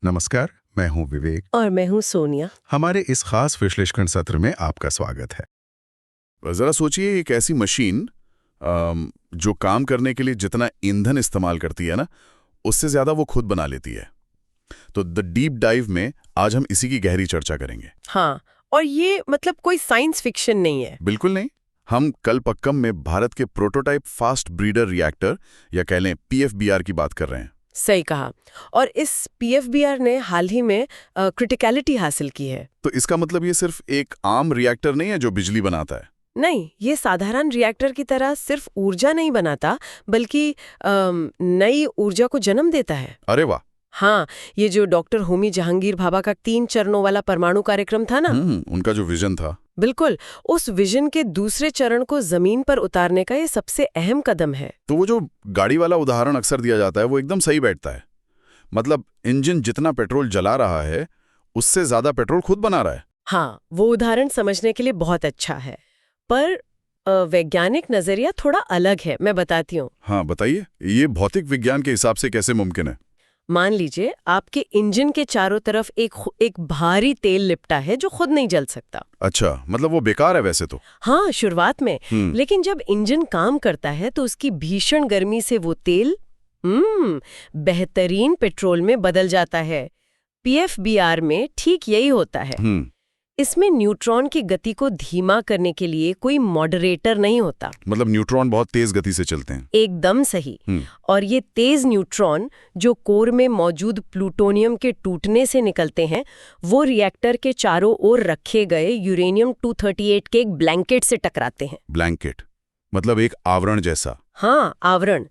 नमस्कार, मैं हूं विवेक और मैं हूँ सोनिया। हमारे इस खास विश्लेषण सत्र में आपका स्वागत है। जरा सोचिए, एक ऐसी मशीन जो काम करने के लिए जितना ईंधन इस्तेमाल करती है ना, उससे ज्यादा वो खुद बना लेती है। तो द डीप डाइव में आज हम इसी की गहरी चर्चा करेंगे। हाँ, और ये मतलब कोई साइंस फिक्शन नहीं है। बिल्कुल नहीं। हम कल पक्कम में भारत के प्रोटोटाइप फास्ट ब्रीडर रिएक्टर या कह लें पीएफबीआर की बात कर रहे हैं। सही कहा। और इस पीएफबीआर ने हाल ही में क्रिटिकलिटी हासिल की है। तो इसका मतलब ये सिर्फ एक आम रिएक्टर नहीं है जो बिजली बनाता है। नहीं, ये साधारण रिएक्टर की तरह सिर्फ ऊर्जा नहीं बनाता, बल्कि नई ऊर्जा को जन्म देता है। अरे वाह। हाँ, ये जो डॉक्टर होमी जहांगीर भाभा का 3 चरणों वाला परमाणु कार्यक्रम था ना, उनका जो विजन था, बिल्कुल, उस विजन के दूसरे चरण को जमीन पर उतारने का ये सबसे अहम कदम है। तो वो जो गाड़ी वाला उदाहरण अक्सर दिया जाता है वो एकदम सही बैठता है। मतलब इंजन जितना पेट्रोल जला रहा है उससे ज्यादा पेट्रोल खुद बना रहा है। हाँ, वो उदाहरण समझने के लिए बहुत अच्छा है, पर वैज्ञानिक नजरिया थोड़ा अलग है। मैं बताती हूँ। हाँ बताइए, ये भौतिक विज्ञान के हिसाब से कैसे मुमकिन है? मान लीजिए आपके इंजन के चारों तरफ एक भारी तेल लिपटा है जो खुद नहीं जल सकता। अच्छा, मतलब वो बेकार है वैसे तो। हाँ, शुरुआत में। लेकिन जब इंजन काम करता है तो उसकी भीषण गर्मी से वो तेल बेहतरीन पेट्रोल में बदल जाता है। पीएफबीआर में ठीक यही होता है। इसमें न्यूट्रॉन की गति को धीमा करने के लिए कोई मॉडरेटर नहीं होता। मतलब न्यूट्रॉन बहुत तेज गति से चलते हैं। एकदम सही। और ये तेज न्यूट्रॉन जो कोर में मौजूद प्लूटोनियम के टूटने से निकलते हैं, वो रिएक्टर के चारों ओर रखे गए यूरेनियम 238 के एक ब्लैंकेट से टकराते हैं। ब्लैंकेट मतलब एक आवरण जैसा? हाँ, आवरण।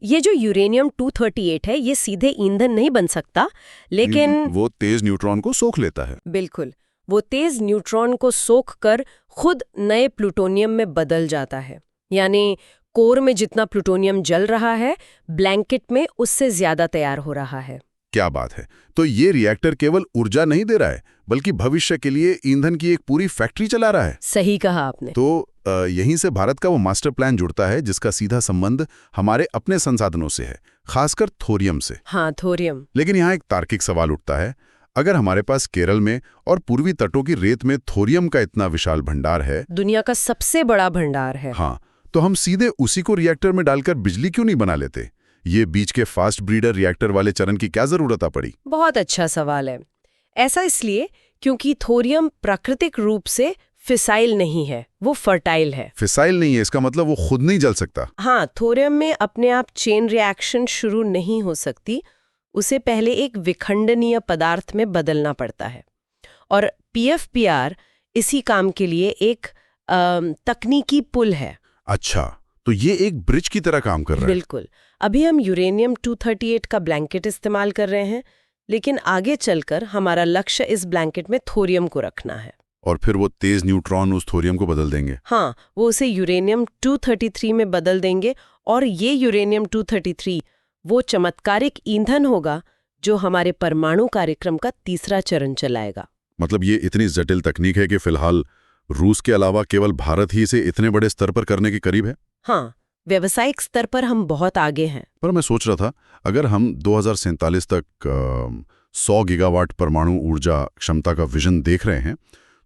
ये जो यूरेनियम 238 है, ये सीधे ईंधन नहीं बन सकता, लेकिन वो तेज न्यूट्रॉन को सोख लेता है। बिल्कुल, वो तेज न्यूट्रॉन को सोख कर खुद नए प्लूटोनियम में बदल जाता है। यानी कोर में जितना प्लूटोनियम जल रहा है, ब्लैंकेट में उससे ज्यादा तैयार हो रहा है। क्या बात है। तो ये रिएक्टर केवल ऊर्जा नहीं दे रहा है, बल्कि भविष्य के लिए ईंधन की एक पूरी फैक्ट्री चला रहा है। सही कहा आपने। तो यहीं से भारत का वो मास्टर प्लान जुड़ता है जिसका सीधा संबंध हमारे अपने संसाधनों से है, खासकर थोरियम से। हाँ, थोरियम। लेकिन यहाँ एक तार्किक सवाल उठता है। अगर हमारे पास केरल में और पूर्वी तटों की रेत में थोरियम का इतना विशाल भंडार है, दुनिया का सबसे बड़ा भंडार है, हाँ, तो हम सीधे उसी को रिएक्टर में डालकर बिजली क्यों नहीं बना लेते? ये बीच के फास्ट ब्रीडर रिएक्टर वाले चरण की क्या जरूरत पड़ी? बहुत अच्छा सवाल है। ऐसा इसलिए क्योंकि थोरियम प्राकृतिक रूप से फिसाइल नहीं है, वो फर्टाइल है। फिसाइल नहीं है इसका मतलब वो खुद नहीं जल सकता? हाँ, थोरियम में अपने आप चेन रिएक्शन शुरू नहीं हो सकती, उसे पहले एक विखंडनीय पदार्थ में बदलना पड़ता है। और पीएफबीआर इसी काम के लिए एक तकनीकी पुल है। अच्छा, तो ये एक ब्रिज की तरह काम कर रहा है। बिल्कुल। अभी हम यूरेनियम 238 का ब्लैंकेट इस्तेमाल कर रहे हैं, लेकिन आगे चलकर हमारा लक्ष्य इस ब्लैंकेट में थोरियम को रखना है। और फिर वो तेज न्यूट्रॉन उस थोरियम को बदल देंगे। हाँ, वो उसे यूरेनियम 233 में बदल देंगे, और ये यूरेनियम 233 वो चमत्कारिक ईंधन होगा जो हमारे परमाणु कार्यक्रम का तीसरा चरण चलाएगा। मतलब ये इतनी जटिल तकनीक है कि फिलहाल रूस के अलावा केवल भारत ही इसे इतने बड़े स्तर पर करने के करीब है। हाँ, व्यावसायिक स्तर पर हम बहुत आगे हैं। पर मैं सोच रहा था, अगर हम 2047 तक 100 गीगावाट परमाणु ऊर्जा क्षमता का विजन देख रहे हैं,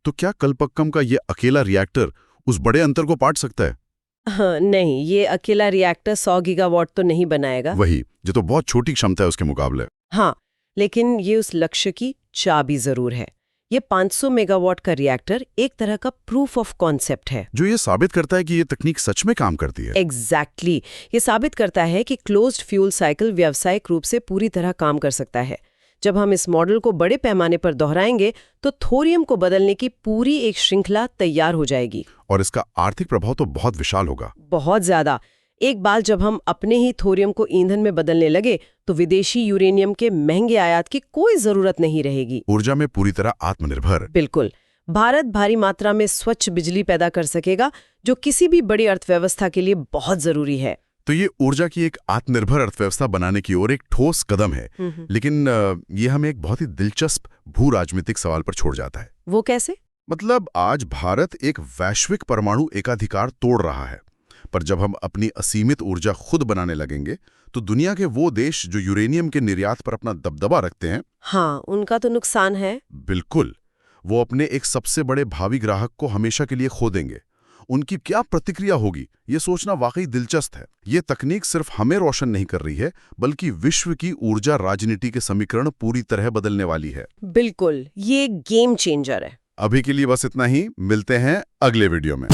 तो क्या कलपक्कम का ये अकेला रिएक्टर उस बड़े अंतर को पाट सकता है? हाँ, नहीं, ये अकेला रिएक्टर 100 गीगावाट तो नहीं बनाएगा। वही, जो तो बहुत छोटी क्षमता है उसके मुकाबले। हाँ, लेकिन ये उस लक्ष्य की चाबी जरूर है। ये 500 मेगावाट का रिएक्टर एक तरह का प्रूफ ऑफ कॉन्सेप्ट है, जो ये साबित करता है कि ये तकनीक सच में काम करती है। एग्जैक्टली। ये साबित करता है कि क्लोज्ड फ्यूल साइकिल व्यावसायिक रूप से पूरी तरह काम कर सकता है। जब हम इस मॉडल को बड़े पैमाने पर दोहराएंगे तो थोरियम को बदलने की पूरी एक श्रृंखला तैयार हो जाएगी। और इसका आर्थिक प्रभाव तो बहुत विशाल होगा। बहुत ज्यादा। एक बार जब हम अपने ही थोरियम को ईंधन में बदलने लगे तो विदेशी यूरेनियम के महंगे आयात की कोई जरूरत नहीं रहेगी। ऊर्जा में पूरी तरह आत्मनिर्भर। बिल्कुल। भारत भारी मात्रा में स्वच्छ बिजली पैदा कर सकेगा, जो किसी भी बड़ी अर्थव्यवस्था के लिए बहुत जरूरी है। तो ये ऊर्जा की एक आत्मनिर्भर अर्थव्यवस्था बनाने की ओर एक ठोस कदम है। लेकिन ये हमें एक बहुत ही दिलचस्प भू राजनीतिक सवाल पर छोड़ जाता है। वो कैसे? मतलब आज भारत एक वैश्विक परमाणु एकाधिकार तोड़ रहा है, पर जब हम अपनी असीमित ऊर्जा खुद बनाने लगेंगे तो दुनिया के वो देश जो यूरेनियम के निर्यात पर अपना दबदबा रखते हैं, हाँ, उनका तो नुकसान है। बिल्कुल, वो अपने एक सबसे बड़े भावी ग्राहक को हमेशा के लिए खो देंगे। उनकी क्या प्रतिक्रिया होगी, ये सोचना वाकई दिलचस्प है। ये तकनीक सिर्फ हमें रोशन नहीं कर रही है, बल्कि विश्व की ऊर्जा राजनीति के समीकरण पूरी तरह बदलने वाली है। बिल्कुल, ये गेम चेंजर है। अभी के लिए बस इतना ही, मिलते हैं अगले वीडियो में।